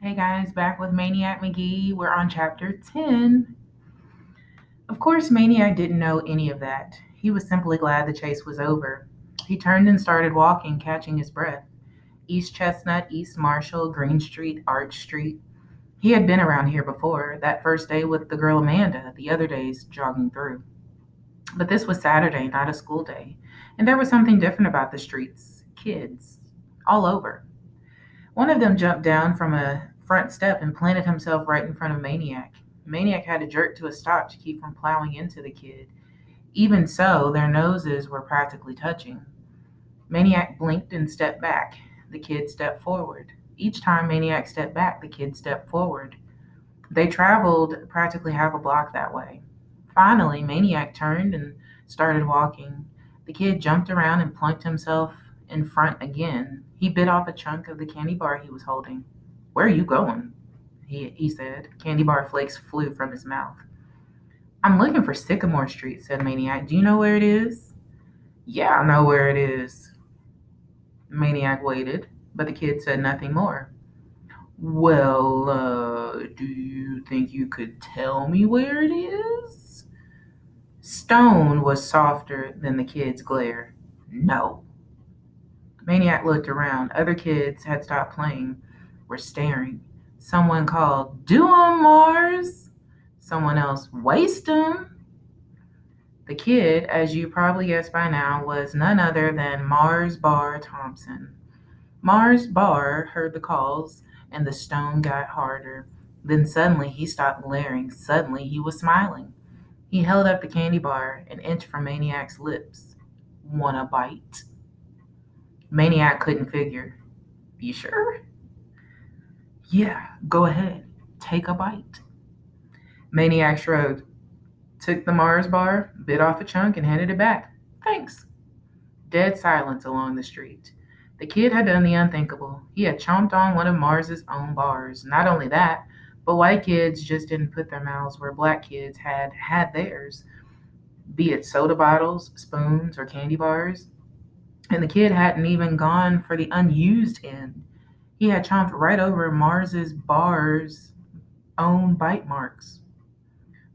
Hey guys, back with Maniac Magee. We're on chapter 10. Of course, Maniac didn't know any of that. He was simply glad the chase was over. He turned and started walking, catching his breath. East Chestnut, East Marshall, Green Street, Arch Street. He had been around here before, that first day with the girl Amanda, the other days jogging through. But this was Saturday, not a school day. And there was something different about the streets. Kids. All over. One of them jumped down from a front step and planted himself right in front of Maniac. Maniac had to jerk to a stop to keep from plowing into the kid. Even so, their noses were practically touching. Maniac blinked and stepped back. The kid stepped forward. Each time Maniac stepped back, the kid stepped forward. They traveled practically half a block that way. Finally, Maniac turned and started walking. The kid jumped around and plunked himself in front again. He bit off a chunk of the candy bar he was holding. "Where are you going?" he said. Candy bar flakes flew from his mouth. "I'm looking for Sycamore Street," said Maniac. "Do you know where it is?" "Yeah, I know where it is." Maniac waited, but the kid said nothing more. "Well, do you think you could tell me where it is?" Stone was softer than the kid's glare. "No." Maniac looked around. Other kids had stopped playing, were staring. Someone called, "Do 'em, Mars!" Someone else, "Waste 'em!" The kid, as you probably guessed by now, was none other than Mars Bar Thompson. Mars Bar heard the calls, and the stone got harder. Then suddenly he stopped glaring. Suddenly he was smiling. He held up the candy bar an inch from Maniac's lips. "Want a bite?" Maniac couldn't figure. "You sure?" "Yeah, go ahead. Take a bite." Maniac shrugged, took the Mars bar, bit off a chunk, and handed it back. "Thanks." Dead silence along the street. The kid had done the unthinkable. He had chomped on one of Mars's own bars. Not only that, but white kids just didn't put their mouths where black kids had theirs, be it soda bottles, spoons, or candy bars. And the kid hadn't even gone for the unused end. He had chomped right over Mars's bar's own bite marks.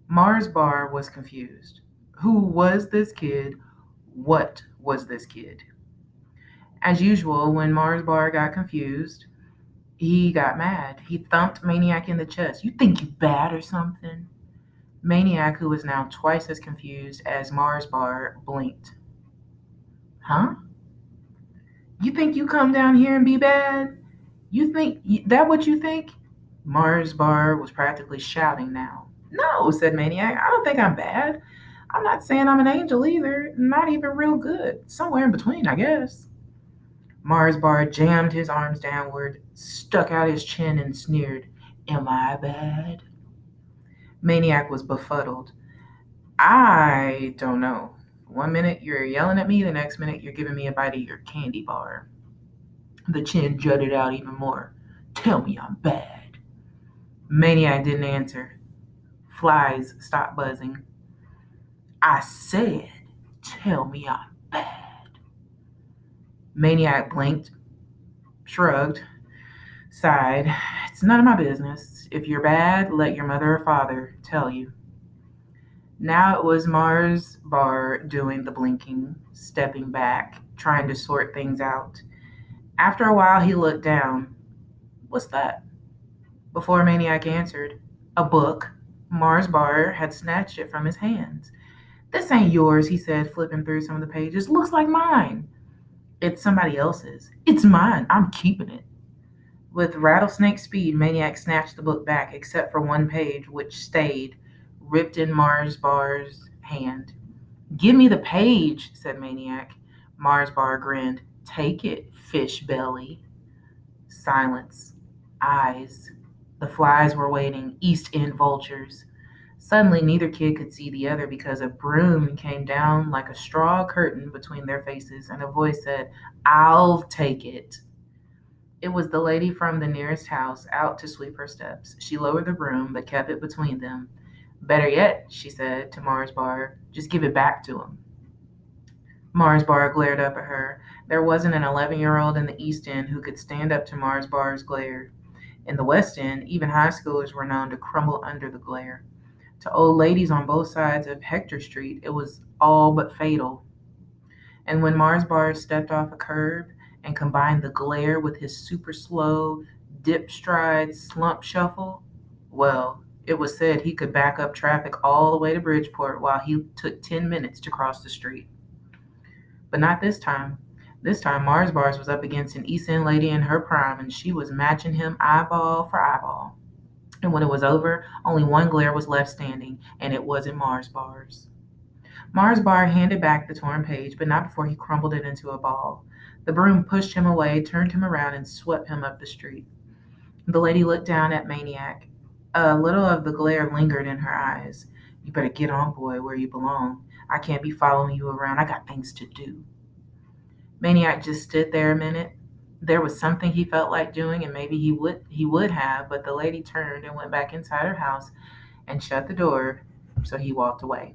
Mars Bar was confused. Who was this kid? What was this kid? As usual, when Mars Bar got confused, he got mad. He thumped Maniac in the chest. "You think you bad or something?" Maniac, who was now twice as confused as Mars Bar, blinked. "Huh? You think you come down here and be bad? You think that what you think?" Mars Bar was practically shouting now. "No," said Maniac. "I don't think I'm bad. I'm not saying I'm an angel either. Not even real good. Somewhere in between, I guess." Mars Bar jammed his arms downward, stuck out his chin, and sneered. "Am I bad?" Maniac was befuddled. "I don't know. One minute you're yelling at me, the next minute you're giving me a bite of your candy bar." The chin jutted out even more. "Tell me I'm bad." Maniac didn't answer. Flies stopped buzzing. "I said, tell me I'm bad." Maniac blinked, shrugged, sighed. "It's none of my business. If you're bad, let your mother or father tell you." Now it was Mars Bar doing the blinking, stepping back, trying to sort things out. After a while, he looked down. "What's that?" Before Maniac answered, "A book." Mars Bar had snatched it from his hands. "This ain't yours," he said, flipping through some of the pages. "Looks like mine." "It's somebody else's." "It's mine. I'm keeping it." With rattlesnake speed, Maniac snatched the book back, except for one page, which stayed, ripped in Mars Bar's hand. "Give me the page," said Maniac. Mars Bar grinned. "Take it, fish belly." Silence. Eyes. The flies were waiting, East End vultures. Suddenly, neither kid could see the other because a broom came down like a straw curtain between their faces, and a voice said, "I'll take it." It was the lady from the nearest house, out to sweep her steps. She lowered the broom, but kept it between them. "Better yet," she said to Mars Bar, "just give it back to him." Mars Bar glared up at her. There wasn't an 11-year-old in the East End who could stand up to Mars Bar's glare. In the West End, even high schoolers were known to crumble under the glare. To old ladies on both sides of Hector Street, it was all but fatal. And when Mars Bars stepped off a curb and combined the glare with his super slow, dip stride, slump shuffle, well, it was said he could back up traffic all the way to Bridgeport while he took 10 minutes to cross the street. But not this time. This time, Mars Bars was up against an East End lady in her prime, and she was matching him eyeball for eyeball. And when it was over, only one glare was left standing, and it wasn't Mars Bars. Mars Bar handed back the torn page, but not before he crumpled it into a ball. The broom pushed him away, turned him around, and swept him up the street. The lady looked down at Maniac. A little of the glare lingered in her eyes. You better get on, boy, where you belong. I can't be following you around. I got things to do. Maniac just stood there a minute. There was something he felt like doing, and maybe he would have, but the lady turned and went back inside her house and shut the door, so he walked away.